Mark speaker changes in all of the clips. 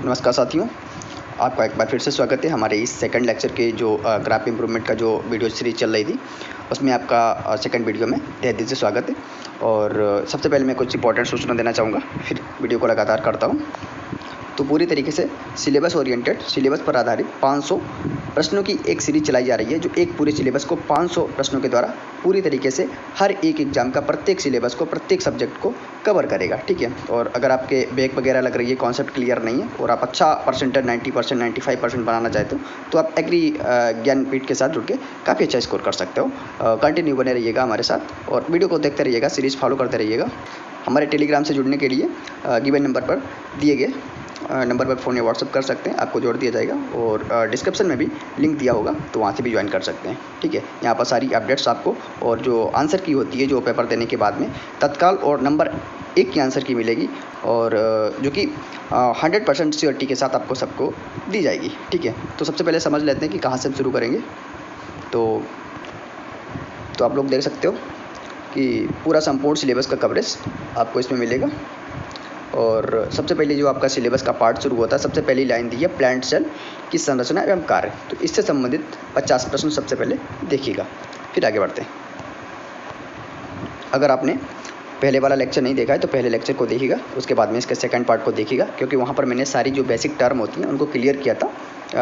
Speaker 1: नमस्कार साथियों, आपका एक बार फिर से स्वागत है हमारे इस सेकंड लेक्चर के जो ग्राफ इम्प्रूवमेंट का जो वीडियो सीरीज चल रही थी उसमें आपका सेकंड वीडियो में तहे दिल से स्वागत है। और सबसे पहले मैं कुछ इंपॉर्टेंट सूचना देना चाहूँगा, फिर वीडियो को लगातार करता हूँ। तो पूरी तरीके से सिलेबस ओरिएंटेड, सिलेबस पर आधारित 500 प्रश्नों की एक सीरीज चलाई जा रही है, जो एक पूरे सिलेबस को 500 प्रश्नों के द्वारा पूरी तरीके से हर एक एग्जाम का प्रत्येक सिलेबस को, प्रत्येक सब्जेक्ट को कवर करेगा। ठीक है। और अगर आपके बैक वगैरह लग रही है, कॉन्सेप्ट क्लियर नहीं है और आप अच्छा परसेंटेज 90%, 95% बनाना चाहते हो तो आप एग्री ज्ञानपीठ के साथ जुड़ के काफ़ी अच्छा स्कोर कर सकते हो। कंटिन्यू बने रहिएगा हमारे साथ और वीडियो को देखते रहिएगा, सीरीज़ फॉलो करते रहिएगा। हमारे टेलीग्राम से जुड़ने के लिए गिवन नंबर पर दिए गए नंबर पर फ़ोन या व्हाट्सअप कर सकते हैं, आपको जोड़ दिया जाएगा और डिस्क्रिप्शन में भी लिंक दिया होगा तो वहाँ से भी ज्वाइन कर सकते हैं। ठीक है। यहाँ पर सारी अपडेट्स आपको और जो आंसर की होती है, जो पेपर देने के बाद में तत्काल और नंबर 1 की आंसर की मिलेगी और जो कि 100% श्योरिटी के साथ आपको सबको दी जाएगी। ठीक है। तो सबसे पहले समझ लेते हैं कि कहाँ से हम शुरू करेंगे। तो आप लोग देख सकते हो कि पूरा संपूर्ण सिलेबस का कवरेज आपको इसमें मिलेगा। और सबसे पहले जो आपका सिलेबस का पार्ट शुरू होता है, सबसे पहली लाइन दी है प्लांट सेल की संरचना एवं कार्य। तो इससे संबंधित 50 प्रश्न सबसे पहले देखिएगा, फिर आगे बढ़ते हैं। अगर आपने पहले वाला लेक्चर नहीं देखा है तो पहले लेक्चर को देखिएगा, उसके बाद में इसके सेकंड पार्ट को देखिएगा, क्योंकि वहाँ पर मैंने सारी जो बेसिक टर्म होती हैं उनको क्लियर किया था,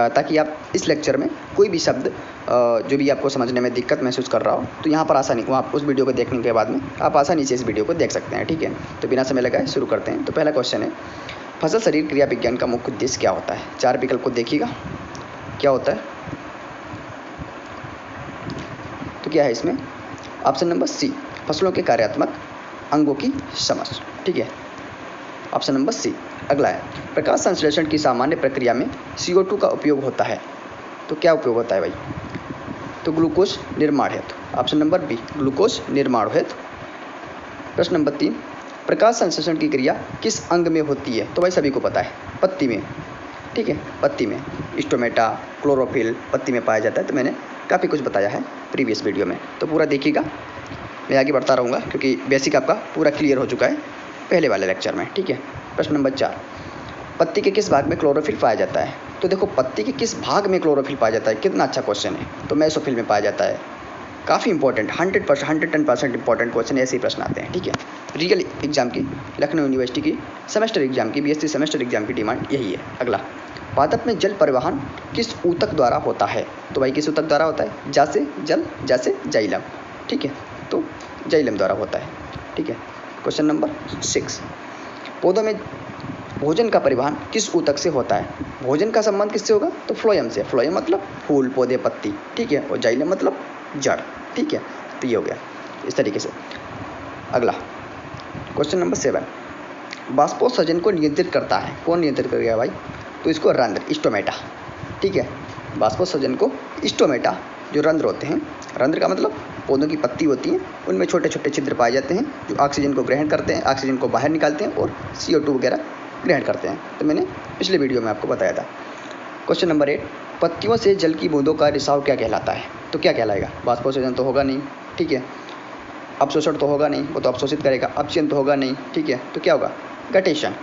Speaker 1: ताकि आप इस लेक्चर में कोई भी शब्द जो भी आपको समझने में दिक्कत महसूस कर रहा हो तो यहाँ पर आसानी, वहाँ उस वीडियो को देखने के बाद में आप आसानी से इस वीडियो को देख सकते हैं। ठीक है। तो बिना समय लगाए शुरू करते हैं। तो पहला क्वेश्चन है, फसल शरीर क्रिया विज्ञान का मुख्य उद्देश्य क्या होता है? 4 विकल्प को देखिएगा क्या होता है। तो क्या है इसमें? ऑप्शन नंबर सी, फसलों के कार्यात्मक अंगों की समझ। ठीक है, ऑप्शन नंबर सी। अगला है, प्रकाश संश्लेषण की सामान्य प्रक्रिया में CO2 का उपयोग होता है। तो क्या उपयोग होता है भाई? तो ग्लूकोज निर्माण हेतु। ऑप्शन नंबर बी, ग्लूकोज निर्माण हेतु। प्रश्न नंबर 3, प्रकाश संश्लेषण की क्रिया किस अंग में होती है? तो भाई सभी को पता है, पत्ती में। ठीक है, पत्ती में स्टोमेटा, क्लोरोफिल पत्ती में पाया जाता है। तो मैंने काफ़ी कुछ बताया है प्रीवियस वीडियो में, तो पूरा देखिएगा। मैं आगे बढ़ता रहूँगा क्योंकि बेसिक आपका पूरा क्लियर हो चुका है पहले वाले लेक्चर में। ठीक है। प्रश्न नंबर 4, पत्ती के किस भाग में क्लोरोफिल पाया जाता है? तो देखो, पत्ती के किस भाग में क्लोरोफिल पाया जाता है, कितना अच्छा क्वेश्चन है। तो मेसोफिल में पाया जाता है। काफ़ी इंपॉर्टेंट, 100%, 110% इंपॉर्टेंट क्वेश्चन ऐसे ही प्रश्न आते हैं। ठीक है। रियल एग्जाम की, लखनऊ यूनिवर्सिटी की सेमेस्टर एग्जाम की, BSc सेमेस्टर एग्जाम की डिमांड यही है। अगला, पादप में जल परिवहन किस ऊतक द्वारा होता है? तो भाई किस ऊतक द्वारा होता है? जैसे जल, जैसे जाइलम। ठीक है, तो जाइलम द्वारा होता है। ठीक है। क्वेश्चन नंबर 6, पौधों में भोजन का परिवहन किस ऊतक से होता है? भोजन का संबंध किससे होगा? तो फ्लोएम से। फ्लोएम मतलब फूल, पौधे, पत्ती। ठीक है। और जाइलम मतलब जड़। ठीक है। तो ये हो गया इस तरीके से। अगला क्वेश्चन नंबर 7, बाष्पोत्सर्जन को नियंत्रित करता है। कौन नियंत्रित करेगा भाई? तो इसको रंध्र, स्टोमेटा। ठीक है। बाष्पोत्सर्जन को स्टोमेटा, जो रंध्र होते हैं, रंध्र का मतलब पौधों की पत्ती होती है, उनमें छोटे छोटे छिद्र पाए जाते हैं जो ऑक्सीजन को ग्रहण करते हैं, ऑक्सीजन को बाहर निकालते हैं और CO2 वगैरह ग्रहण करते हैं। तो मैंने पिछले वीडियो में आपको बताया था। क्वेश्चन नंबर 8, पत्तियों से जल की बूंदों का रिसाव क्या कहलाता है? तो क्या कहलाएगा? बाष्पोत्सर्जन तो होगा नहीं। ठीक है। अवशोषण तो होगा नहीं, वो तो अवशोषित करेगा। अपचयन तो होगा नहीं। ठीक है। तो क्या होगा? गटेशन।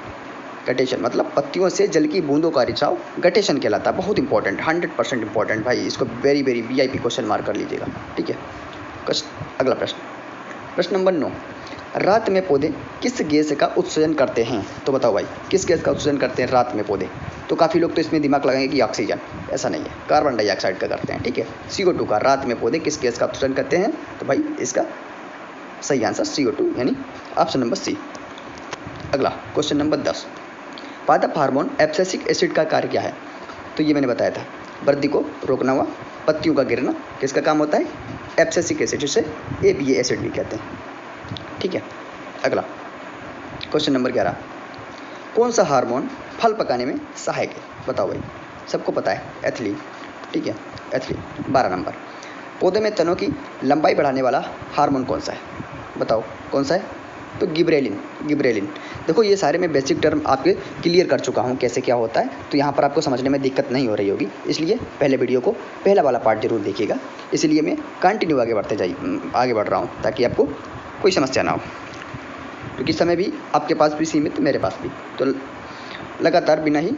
Speaker 1: गटेशन मतलब पत्तियों से जल की बूंदों का रिसाव गटेशन कहलाता है। बहुत इंपॉर्टेंट, 100% इंपॉर्टेंट भाई, इसको very very VIP question mark कर लीजिएगा। ठीक है। अगला प्रश्न, प्रश्न नंबर 9, रात में पौधे किस गैस का उत्सर्जन करते हैं? तो बताओ भाई, किस गैस का उत्सर्जन करते हैं रात में पौधे? तो काफ़ी लोग तो इसमें दिमाग लगाएंगे कि ऑक्सीजन, ऐसा नहीं है, कार्बन डाइऑक्साइड का करते हैं। ठीक है। CO2 का। रात में पौधे किस गैस का उत्सर्जन करते हैं? तो भाई इसका सही आंसर CO2 यानी ऑप्शन नंबर सी। अगला क्वेश्चन नंबर 10, पादप हार्मोन एब्सिसिक एसिड का कार्य क्या है? तो ये मैंने बताया था, वृद्धि को रोकना हुआ, पत्तियों का गिरना, किसका काम होता है? एब्सिसिक एसिड, जिसे ABA एसिड भी कहते हैं। ठीक है। अगला क्वेश्चन नंबर 11, कौन सा हार्मोन फल पकाने में सहायक है? बताओ भाई, सबको पता है, एथिलीन। ठीक है, एथिलीन। 12 नंबर, पौधे में तनों की लंबाई बढ़ाने वाला हार्मोन कौन सा है? बताओ कौन सा है? तो गिबरेलिन। गिबरेलिन। देखो, ये सारे मैं बेसिक टर्म आपके क्लियर कर चुका हूँ कैसे क्या होता है, तो यहाँ पर आपको समझने में दिक्कत नहीं हो रही होगी, इसलिए पहले वीडियो को, पहला वाला पार्ट जरूर देखिएगा। इसलिए मैं कंटिन्यू आगे बढ़ रहा हूँ ताकि आपको कोई समस्या ना हो, क्योंकि समय भी आपके पास भी सीमित, मेरे पास भी। तो लगातार बिना ही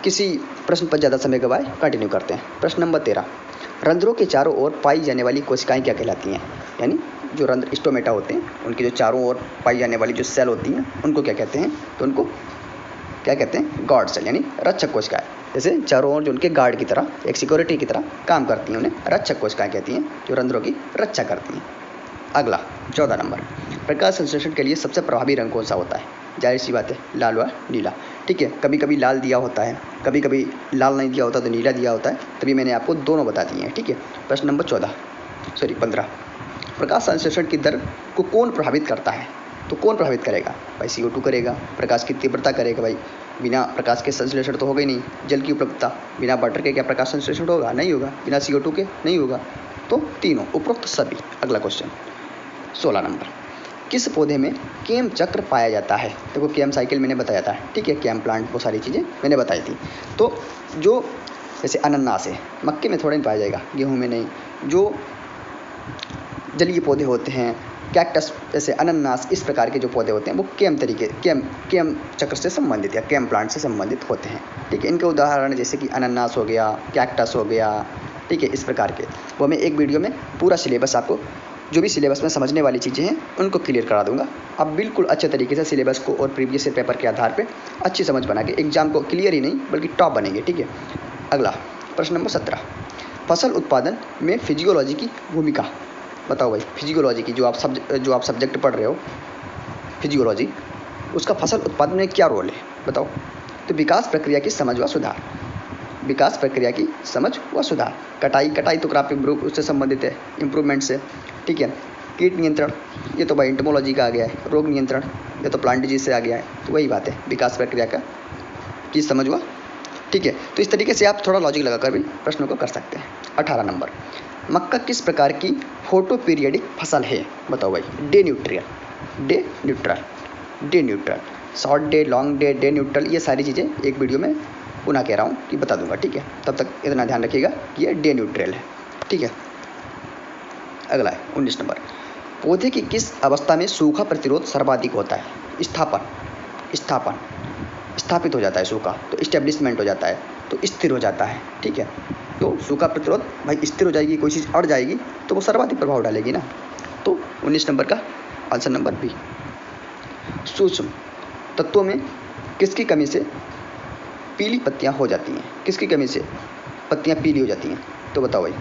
Speaker 1: किसी प्रश्न पर ज़्यादा समय गवाए कंटिन्यू करते हैं। प्रश्न नंबर 13, रंध्रों के चारों ओर पाई जाने वाली कोशिकाएं क्या कहलाती हैं? यानी जो रंध्र स्टोमेटा होते हैं उनकी जो चारों ओर पाई जाने वाली जो सेल होती हैं उनको क्या कहते हैं? तो उनको क्या कहते हैं? गार्ड सेल, यानी रक्षक कोशिकाएं। जैसे चारों ओर जो उनके गार्ड की तरह, एक सिक्योरिटी की तरह काम करती हैं, उन्हें रक्षक कोशिकाएं कहती हैं, जो रंध्रों की रक्षा करती हैं। अगला 14 नंबर, प्रकाश संश्लेषण के लिए सबसे प्रभावी रंग कौन सा होता है? जाहिर सी बात है, लाल व नीला। ठीक है, कभी कभी लाल दिया होता है, कभी कभी लाल नहीं दिया होता तो नीला दिया होता है, तभी मैंने आपको दोनों बता दिए हैं। ठीक है, प्रश्न नंबर 15, प्रकाश संश्लेषण की दर को कौन प्रभावित करता है? तो कौन प्रभावित करेगा भाई? CO2 करेगा। प्रकाश की तीव्रता करेगा भाई, बिना प्रकाश के संश्लेषण तो होगा ही नहीं। जल की उपलब्धता, बिना वाटर के क्या प्रकाश संश्लेषण होगा? नहीं होगा। बिना CO2 के नहीं होगा। तो तीनों, उपरोक्त सभी। अगला क्वेश्चन 16 नंबर, किस पौधे में केम चक्र पाया जाता है? देखो केम साइकिल मैंने बताया था, ठीक है, केम प्लांट, वो सारी चीज़ें मैंने बताई थी। तो जो जैसे अनानास है, मक्के में थोड़ा नहीं पाया जाएगा, गेहूं में नहीं। जो जलीय पौधे होते हैं, कैक्टस जैसे अनानास, इस प्रकार के जो पौधे होते हैं वो केम चक्र से संबंधित या केम प्लांट से संबंधित होते हैं। ठीक है, इनके उदाहरण जैसे कि अनानास हो गया, कैक्टस हो गया, ठीक है, इस प्रकार के। वो मैं एक वीडियो में पूरा सिलेबस आपको, जो भी सिलेबस में समझने वाली चीज़ें हैं उनको क्लियर करा दूंगा। आप बिल्कुल अच्छे तरीके से सिलेबस को और प्रीवियस पेपर के आधार पे अच्छी समझ बना के एग्जाम को क्लियर ही नहीं बल्कि टॉप बनेंगे। ठीक है, अगला प्रश्न नंबर 17, फसल उत्पादन में फिजियोलॉजी की भूमिका बताओ भाई। फिजियोलॉजी की जो आप सब्जेक्ट पढ़ रहे हो, फिजियोलॉजी, उसका फसल उत्पादन में क्या रोल है बताओ। तो विकास प्रक्रिया की समझ व सुधार, विकास प्रक्रिया की समझ व सुधार। कटाई तो क्रॉप उससे संबंधित है, इम्प्रूवमेंट से। ठीक है, कीट नियंत्रण, ये तो भाई एंटोमोलॉजी का आ गया है। रोग नियंत्रण, ये तो प्लांट डिजीज से आ गया है। तो वही बात है, विकास प्रक्रिया का की समझ व। ठीक है, तो इस तरीके से आप थोड़ा लॉजिक लगाकर भी प्रश्नों को कर सकते हैं। 18 नंबर, मक्का किस प्रकार की फोटो पीरियडिक फसल है बताओ भाई। Day neutral, short day, long day, day neutral, ये सारी चीज़ें एक वीडियो में पुनः कह रहा हूँ कि बता दूंगा। ठीक है, तब तक इतना ध्यान रखिएगा कि ये डे न्यूट्रल है। ठीक है, अगला है 19 नंबर, पौधे की किस अवस्था में सूखा प्रतिरोध सर्वाधिक होता है? स्थापित हो जाता है सूखा, तो इस्टेब्लिशमेंट हो जाता है, तो स्थिर हो जाता है। ठीक है, तो सूखा प्रतिरोध भाई स्थिर हो जाएगी, कोई चीज़ अड़ जाएगी तो वो सर्वाधिक प्रभाव डालेगी ना। तो 19 नंबर का आंसर नंबर बी। सूक्ष्म तत्वों में किसकी कमी से पीली पत्तियां हो जाती हैं? किसकी कमी से पत्तियां पीली हो जाती हैं? तो बताओ भाई,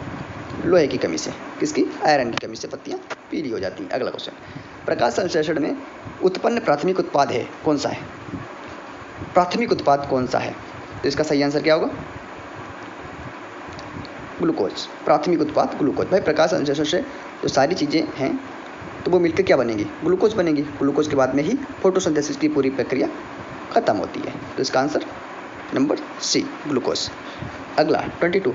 Speaker 1: लोहे की कमी से। किसकी? आयरन की कमी से पत्तियां पीली हो जाती हैं। अगला क्वेश्चन, प्रकाश संश्लेषण में उत्पन्न प्राथमिक उत्पाद है कौन सा है? प्राथमिक उत्पाद कौन सा है? तो इसका सही आंसर क्या होगा? ग्लूकोज। प्राथमिक उत्पाद ग्लूकोज। भाई प्रकाश संश्लेषण से जो सारी चीज़ें हैं तो वो मिलकर क्या बनेगी? ग्लूकोज बनेगी। ग्लूकोज के बाद में ही फोटोसिंथेसिस की पूरी प्रक्रिया खत्म होती है। तो इसका आंसर नंबर सी, ग्लूकोज। अगला 22,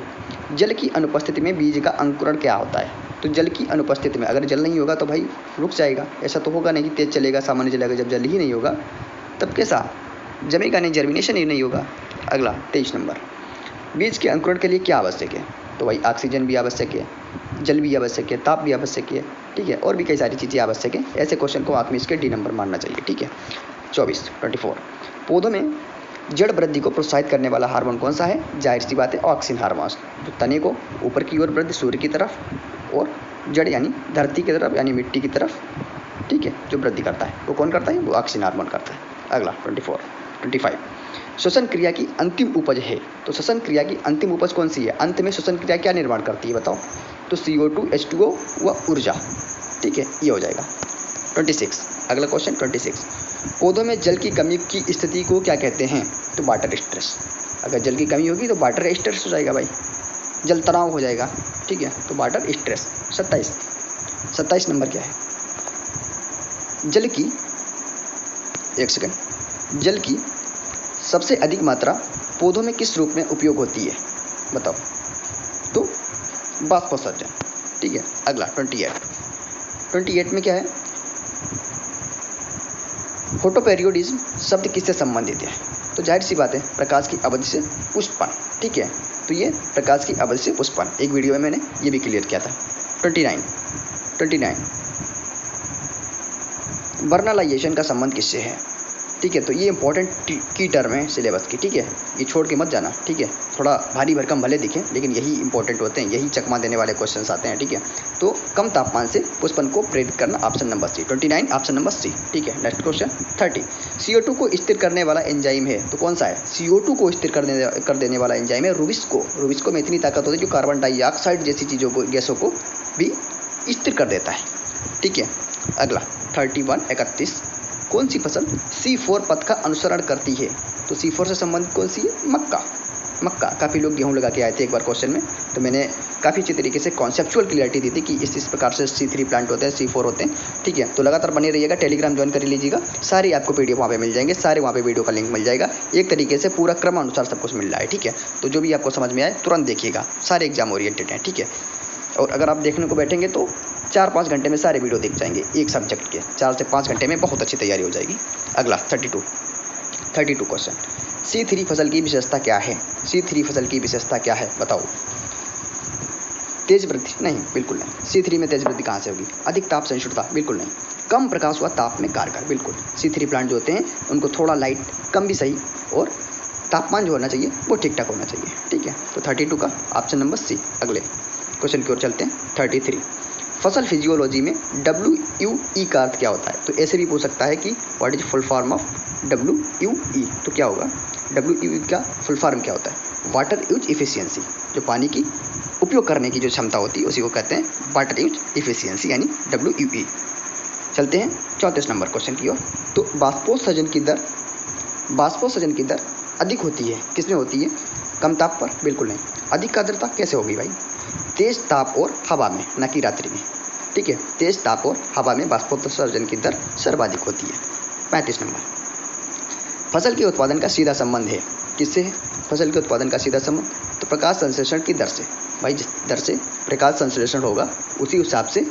Speaker 1: जल की अनुपस्थिति में बीज का अंकुरण क्या होता है? तो जल की अनुपस्थिति में, अगर जल नहीं होगा तो भाई रुक जाएगा। ऐसा तो होगा नहीं कि तेज चलेगा, सामान्य चलेगा। जब जल ही नहीं होगा तब कैसा जमेगा नहीं, जर्मिनेशन ही नहीं होगा। अगला 23 नंबर, बीज के अंकुरण के लिए क्या आवश्यक है? तो भाई ऑक्सीजन भी आवश्यक है, जल भी आवश्यक है, ताप भी आवश्यक है। ठीक है, और भी कई सारी चीज़ें आवश्यक है। ऐसे क्वेश्चन को आप में इसके डी नंबर मानना चाहिए। ठीक है, 24 पौधों में जड़ वृद्धि को प्रोत्साहित करने वाला हार्मोन कौन सा है? जाहिर सी बात है, ऑक्सिन हार्मोन। जो तने को ऊपर की ओर वृद्धि, सूर्य की तरफ, और जड़ यानी धरती की तरफ यानी मिट्टी की तरफ, ठीक है, जो वृद्धि करता है वो कौन करता है? वो ऑक्सिन हार्मोन करता है। अगला 25, श्वसन क्रिया की अंतिम उपज है। तो श्वसन क्रिया की अंतिम उपज कौन सी है? अंत में श्वसन क्रिया क्या निर्माण करती है बताओ? तो CO2, H2O व ऊर्जा। ठीक है, ये हो जाएगा 26। अगला क्वेश्चन 26, पौधों में जल की कमी की स्थिति को क्या कहते हैं? तो वाटर स्ट्रेस। अगर जल की कमी होगी तो वाटर स्ट्रेस हो जाएगा भाई, जल तनाव हो जाएगा। ठीक है, तो वाटर स्ट्रेस। 27 नंबर क्या है? जल की सबसे अधिक मात्रा पौधों में किस रूप में उपयोग होती है बताओ? तो बाष्पोत्सर्जन। ठीक है, अगला 28 में क्या है? फोटोपेरियोडिज्म शब्द किससे संबंधित है? तो जाहिर सी बात है, प्रकाश की अवधि से पुष्पन। ठीक है, तो ये प्रकाश की अवधि से पुष्पन, एक वीडियो में मैंने ये भी क्लियर किया था। 29 वर्नालाइजेशन का संबंध किससे है? ठीक है। तो ये इंपॉर्टेंट की टर्म है सिलेबस की, ठीक है, ये छोड़ के मत जाना, ठीक है। थोड़ा भारी भरकम भले दिखें लेकिन यही इंपॉर्टेंट होते हैं, यही चकमा देने वाले क्वेश्चंस आते हैं, ठीक है। तो कम तापमान से पुष्पन को प्रेरित करना, option number C. 29 option number C, ठीक है। नेक्स्ट क्वेश्चन 30, CO2 को स्थिर करने वाला एंजाइम है तो कौन सा है? CO2 को स्थिर कर देने वाला एंजाइम है रुबिस्को। रुबिस्को में इतनी ताकत होती है जो कार्बन डाइऑक्साइड जैसी चीज़ों को, गैसों को भी स्थिर कर देता है, ठीक है। अगला 31 कौन सी फसल C4 पथ का अनुसरण करती है? तो C4 से संबंधित कौन सी है? मक्का। मक्का, काफ़ी लोग गेहूं लगा के आए थे एक बार क्वेश्चन में, तो मैंने काफ़ी अच्छी तरीके से कॉन्सेप्चुअल क्लियरिटी दी थी कि इस प्रकार से C3 प्लांट होते हैं, C4 होते हैं, ठीक है। तो लगातार बने रहिएगा, टेलीग्राम ज्वाइन कर लीजिएगा, सारी आपको PDF वहाँ पे मिल जाएंगे, सारे वहाँ पे वीडियो का लिंक मिल जाएगा, एक तरीके से पूरा क्रम अनुसार सब कुछ मिल रहा है, ठीक है। तो जो भी आपको समझ में आए तुरंत देखिएगा, सारे एग्जाम ओरिएंटेड हैं, ठीक है। और अगर आप देखने को बैठेंगे तो 4-5 घंटे में सारे वीडियो देख जाएंगे एक सब्जेक्ट के, 4 से 5 घंटे में बहुत अच्छी तैयारी हो जाएगी। अगला 32 क्वेश्चन, C3 फसल की विशेषता क्या है? C3 फसल की विशेषता क्या है बताओ? तेज वृद्धि? नहीं, बिल्कुल नहीं। C3 में तेज वृद्धि कहाँ से होगी? अधिक ताप सहिष्णुता? बिल्कुल नहीं। कम प्रकाश व ताप में कारगर? बिल्कुल। C3 प्लांट जो होते हैं उनको थोड़ा लाइट कम भी सही, और तापमान जो होना चाहिए वो ठीक ठाक होना चाहिए, ठीक है। तो 32 का ऑप्शन नंबर सी। अगले क्वेश्चन की ओर चलते हैं। 33, फसल फिजियोलॉजी में WUE का अर्थ क्या होता है? तो ऐसे भी पूछ सकता है कि what is full form of WUE, तो क्या होगा? WUE का फुल फॉर्म क्या होता है? वाटर यूज इफिशियंसी, जो पानी की उपयोग करने की जो क्षमता होती है उसी को कहते हैं वाटर यूज इफिशियंसी, यानी WUE। चलते हैं 34 नंबर क्वेश्चन की ओर। तो बाष्पोत्सर्जन की दर अधिक होती है, किसमें होती है? कम ताप पर? बिल्कुल नहीं। अधिक आर्द्रता कैसे होगी भाई? तेज ताप और हवा में, न कि रात्रि में, ठीक है। तेज ताप और हवा में बाष्पोत्सर्जन की दर सर्वाधिक होती है। 35 नंबर, फसल के उत्पादन का सीधा संबंध है, किससे है फसल के उत्पादन का सीधा संबंध? तो प्रकाश संश्लेषण की दर से। भाई जिस दर से प्रकाश संश्लेषण होगा उसी हिसाब से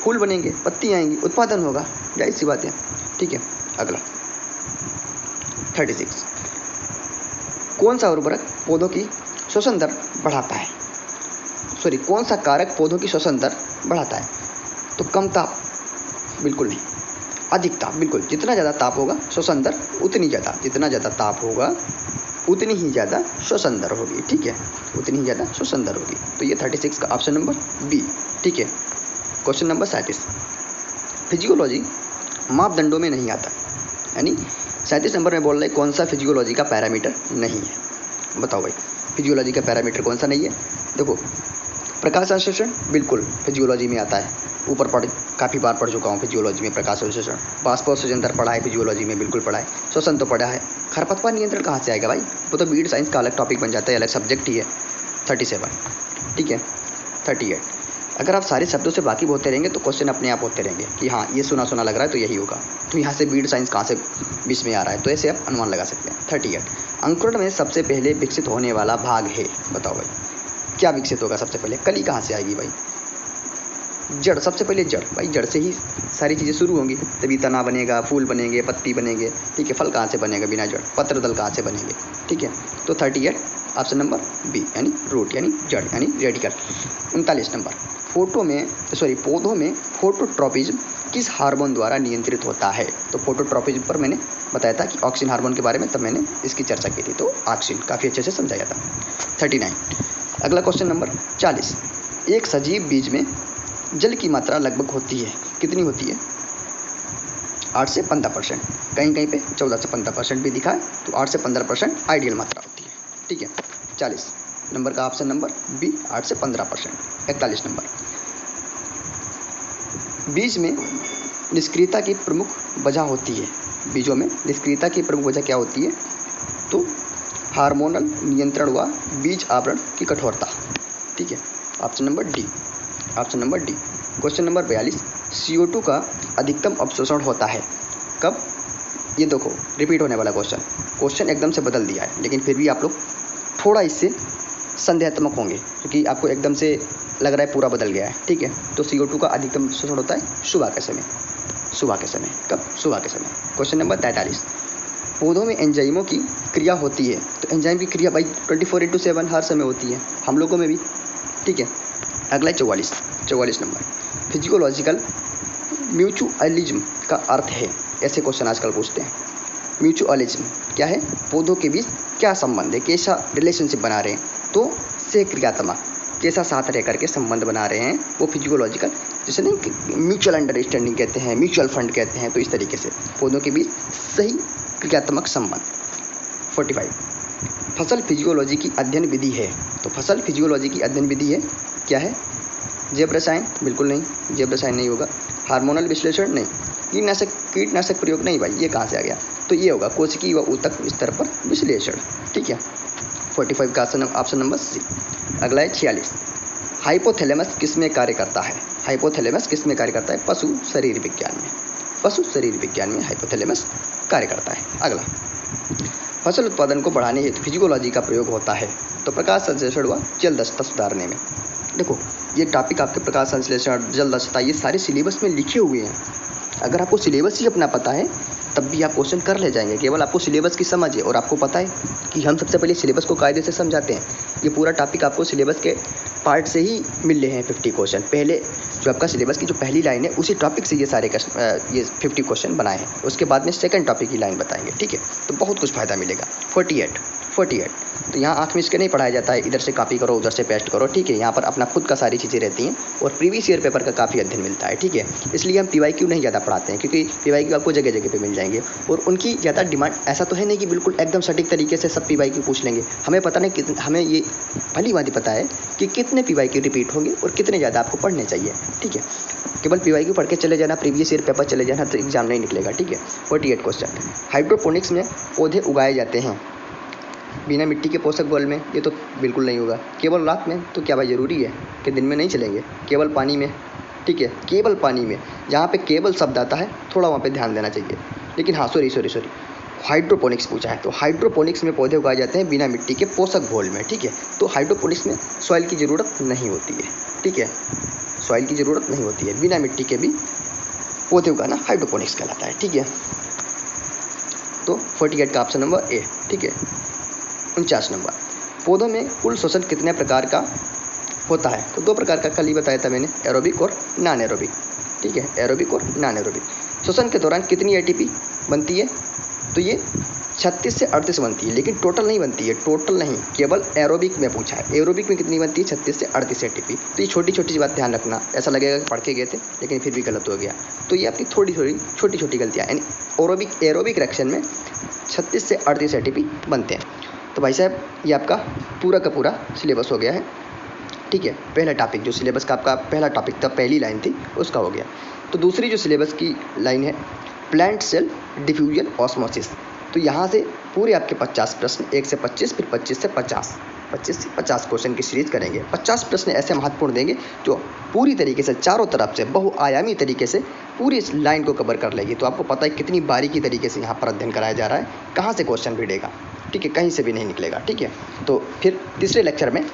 Speaker 1: फूल बनेंगे, पत्ती आएंगी, उत्पादन होगा, जाहिर सी बात है, ठीक है। अगला 36, कौन सा उर्वरक पौधों की श्वसन दर बढ़ाता है? कौन सा कारक पौधों की श्वसन दर बढ़ाता है? तो कम ताप? बिल्कुल नहीं। अधिक ताप? बिल्कुल। जितना ज़्यादा ताप होगा श्वसन दर उतनी ज़्यादा, जितना ज़्यादा ताप होगा उतनी ही ज़्यादा श्वसन दर होगी, ठीक है, उतनी ही ज़्यादा श्वसन दर होगी। तो ये 36 का ऑप्शन नंबर बी, ठीक है। क्वेश्चन नंबर 37, फिजियोलॉजी मापदंडों में नहीं आता, यानी 37 नंबर में बोल रहे कौन सा फिजियोलॉजी का पैरामीटर नहीं है? बताओ भाई, फिजियोलॉजी का पैरामीटर कौन सा नहीं है? देखो, प्रकाश संश्लेषण बिल्कुल फिजियोलॉजी में आता है, ऊपर काफ़ी बार पढ़ चुका हूँ फिजियोलॉजी में प्रकाश संश्लेषण। बाष्पोत्सर्जन दर पढ़ा है फिजियोलॉजी में, बिल्कुल पढ़ा है। श्वसन तो पढ़ा है। खरपतवार नियंत्रण कहाँ से आएगा भाई? वो तो बीड साइंस का अलग टॉपिक बन जाता है, अलग सब्जेक्ट ही है। 37, ठीक है। 38, अगर आप सारे शब्दों से वाकिफ होते रहेंगे तो क्वेश्चन अपने आप होते रहेंगे कि हाँ ये सुना सुना लग रहा है तो यही होगा, तो यहाँ से बीड साइंस कहाँ से बीच में आ रहा है, तो ऐसे आप अनुमान लगा सकते हैं। 38, अंकुरण में सबसे पहले विकसित होने वाला भाग है, बताओ भाई क्या विकसित होगा सबसे पहले? कली कहाँ से आएगी भाई? जड़, सबसे पहले जड़। भाई जड़ से ही सारी चीज़ें शुरू होंगी, तभी तना बनेगा, फूल बनेंगे, पत्ती बनेंगे, ठीक है। फल कहाँ से बनेगा बिना जड़? पत्र दल कहाँ से बनेंगे, ठीक है। तो 38 ऑप्शन नंबर बी, यानी रूट, यानी जड़, यानी रेडिकल। 39 नंबर, पौधों में फोटोट्रॉपिज्म किस हार्मोन द्वारा नियंत्रित होता है? तो फोटोट्रॉपिज्म पर मैंने बताया था कि ऑक्सीन हार्मोन के बारे में, तब मैंने इसकी चर्चा की थी, तो ऑक्सीन काफ़ी अच्छे से समझाया था। 39, अगला क्वेश्चन नंबर 40, एक सजीव बीज में जल की मात्रा लगभग होती है, कितनी होती है? 8 से 15%, कहीं कहीं पे 14 से 15% भी दिखा है, तो 8 से 15% आइडियल मात्रा होती है, ठीक है। 40 नंबर का ऑप्शन नंबर बी, 8 से 15%। 41 नंबर, बीज में निष्क्रियता की प्रमुख वजह होती है, बीजों में निष्क्रियता की प्रमुख वजह क्या होती है? तो हार्मोनल नियंत्रण व बीज आवरण की कठोरता, ठीक है। Option number D, option number D. Question number 42, CO2 का अधिकतम अवशोषण होता है कब? ये देखो रिपीट होने वाला क्वेश्चन एकदम से बदल दिया है, लेकिन फिर भी आप लोग थोड़ा इससे संदेहात्मक होंगे क्योंकि आपको एकदम से लग रहा है पूरा बदल गया है, ठीक है। तो CO2 का अधिकतम अवशोषण होता है सुबह के समय, सुबह के समय। कब? सुबह के समय। क्वेश्चन नंबर 43, पौधों में एंजाइमों की क्रिया होती है, तो एंजाइम की क्रिया भाई 24/7 हर समय होती है, हम लोगों में भी, ठीक है। अगला 44 नंबर, फिजियोलॉजिकल म्यूचुअलिज्म का अर्थ है, ऐसे क्वेश्चन आजकल पूछते हैं। म्यूचुअलिज्म क्या है, पौधों के बीच क्या संबंध है, कैसा रिलेशनशिप बना रहे हैं, तो सहक्रियात्मक, कैसा साथ रह करके संबंध बना रहे हैं, वो फिजियोलॉजिकल, जैसे नहीं म्यूचुअल अंडरस्टैंडिंग कहते हैं, म्यूचुअल फंड कहते हैं, तो इस तरीके से पौधों के बीच सही क्रियात्मक संबंध। 45 फसल फिजियोलॉजी की अध्ययन विधि है, तो फसल फिजियोलॉजी की अध्ययन विधि है क्या है, जैव रसायन, बिल्कुल नहीं, जैव रसायन नहीं होगा। हार्मोनल विश्लेषण नहीं, कीटनाशक प्रयोग नहीं भाई, ये कहाँ से आ गया, तो ये होगा कोशिकीय व ऊतक स्तर पर विश्लेषण, ठीक है। 45 का ऑप्शन नंबर सी। अगला है 46, हाइपोथैलेमस किस में कार्य करता है, हाइपोथैलेमस किस में कार्य करता है, पशु शरीर विज्ञान में, पशु शरीर विज्ञान में हाइपोथैलेमस कार्य करता है। अगला, फसल उत्पादन को बढ़ाने हेतु फिजियोलॉजी का प्रयोग होता है, तो प्रकाश संश्लेषण व जल दक्षता सुधारने में। देखो ये टॉपिक आपके प्रकाश संश्लेषण, जल दक्षता, ये सारे सिलेबस में लिखे हुए हैं। अगर आपको सिलेबस ही अपना पता है तब भी आप क्वेश्चन कर ले जाएंगे, केवल आपको सिलेबस की समझ है और आपको पता है कि हम सबसे पहले सिलेबस को कायदे से समझाते हैं। ये पूरा टॉपिक आपको सिलेबस के पार्ट से ही मिल रहे हैं 50 क्वेश्चन। पहले जो आपका सिलेबस की जो पहली लाइन है उसी टॉपिक से ये सारे ये 50 क्वेश्चन बनाए हैं, उसके बाद में सेकंड टॉपिक की लाइन बताएंगे, ठीक है, तो बहुत कुछ फ़ायदा मिलेगा। 48 तो यहाँ आँख में इसके नहीं पढ़ाया जाता है, इधर से कॉपी करो उधर से पेस्ट करो, ठीक है, यहाँ पर अपना खुद का सारी चीज़ें रहती हैं और प्रीवियस ईयर पेपर का काफ़ी अध्ययन मिलता है, ठीक है। इसलिए हम PYQ नहीं ज़्यादा पढ़ाते हैं, क्योंकि PYQ आपको जगह जगह पे मिल जाएंगे और उनकी ज़्यादा डिमांड, ऐसा तो है नहीं कि बिल्कुल एकदम सटीक तरीके से सब PYQ पूछ लेंगे। हमें पता नहीं कितने, हमें ये भली बात पता है कि कितने PYQ रिपीट होंगे और कितने ज़्यादा आपको पढ़ने चाहिए, ठीक है। केवल PYQ पढ़ के चले जाना, प्रीवियस ईयर पेपर चले जाना तो एग्जाम नहीं निकलेगा, ठीक है। 48 क्वेश्चन, हाइड्रोपोनिक्स में पौधे उगाए जाते हैं बिना मिट्टी के पोषक बल में, ये तो बिल्कुल नहीं होगा। केवल रात में, तो क्या भाई ज़रूरी है कि दिन में नहीं चलेंगे, केवल पानी में, ठीक है, केवल पानी में। जहाँ पे केवल शब्द आता है थोड़ा वहाँ पे ध्यान देना चाहिए। लेकिन हाँ सॉरी हाइड्रोपोनिक्स पूछा है, तो हाइड्रोपोनिक्स में पौधे उगाए जाते हैं बिना मिट्टी के पोषक घोल में, ठीक है। तो हाइड्रोपोनिक्स में सॉइल की ज़रूरत नहीं होती है, ठीक है, सॉइल की ज़रूरत नहीं होती है, बिना मिट्टी के भी पौधे उगाना हाइड्रोपोनिक्स कहलाता है, ठीक है। तो 48 का ऑप्शन नंबर ए, ठीक है। 49 नंबर, पौधों में कुल श्वसन कितने प्रकार का होता है, तो 2 प्रकार का कल ही बताया था मैंने, एरोबिक और नॉन एरोबिक, ठीक है, एरोबिक और नॉन एरोबिक। श्वसन के दौरान कितनी ATP बनती है, तो ये 36 से 38 बनती है, लेकिन टोटल नहीं बनती है, टोटल नहीं, केवल एरोबिक में पूछा है। एरोबिक में कितनी बनती है, 36 से 38 ATP। तो ये छोटी छोटी बात ध्यान रखना, ऐसा लगेगा कि पढ़ के गए थे लेकिन फिर भी गलत हो गया, तो ये आपकी थोड़ी छोटी छोटी गलतियाँ, यानी एरोबिक रिएक्शन में 36 से 38 ATP बनते हैं। तो भाई साहब ये आपका पूरा का पूरा सिलेबस हो गया है, ठीक है। पहला टॉपिक जो सिलेबस का आपका पहला टॉपिक था, पहली लाइन थी, उसका हो गया। तो दूसरी जो सिलेबस की लाइन है, प्लांट सेल डिफ्यूजन ऑस्मोसिस, तो यहाँ से पूरे आपके 50 प्रश्न, 1 से 25, फिर 25 से 50 क्वेश्चन की सीरीज करेंगे। 50 प्रश्न ऐसे महत्वपूर्ण देंगे जो पूरी तरीके से चारों तरफ से बहुआयामी तरीके से पूरी इस लाइन को कवर कर लेगी। तो आपको पता है कितनी बारीकी तरीके से यहाँ पर अध्ययन कराया जा रहा है, कहाँ से क्वेश्चन भिड़ेगा, ठीक है, कहीं से भी नहीं निकलेगा, ठीक है। तो फिर तीसरे लेक्चर में,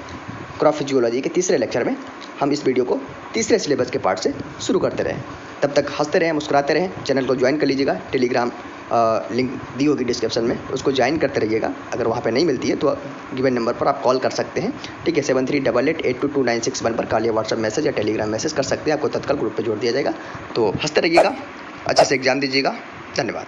Speaker 1: क्रॉप फिजियोलॉजी के तीसरे लेक्चर में हम इस वीडियो को तीसरे सिलेबस के पार्ट से शुरू करते रहें। तब तक हंसते रहें, मुस्कुराते रहें। चैनल को ज्वाइन कर लीजिएगा, टेलीग्राम लिंक दी होगी डिस्क्रिप्शन में, उसको ज्वाइन करते रहिएगा। अगर वहाँ पे नहीं मिलती है तो गिवन नंबर पर आप कॉल कर सकते हैं, ठीक है, 7388822961 पर कॉल या व्हाट्सअप मैसेज या टेलीग्राम मैसेज कर सकते हैं, आपको तत्काल ग्रुप पर जोड़ दिया जाएगा। तो हंसते रहिएगा, अच्छे से एग्जाम दीजिएगा। धन्यवाद।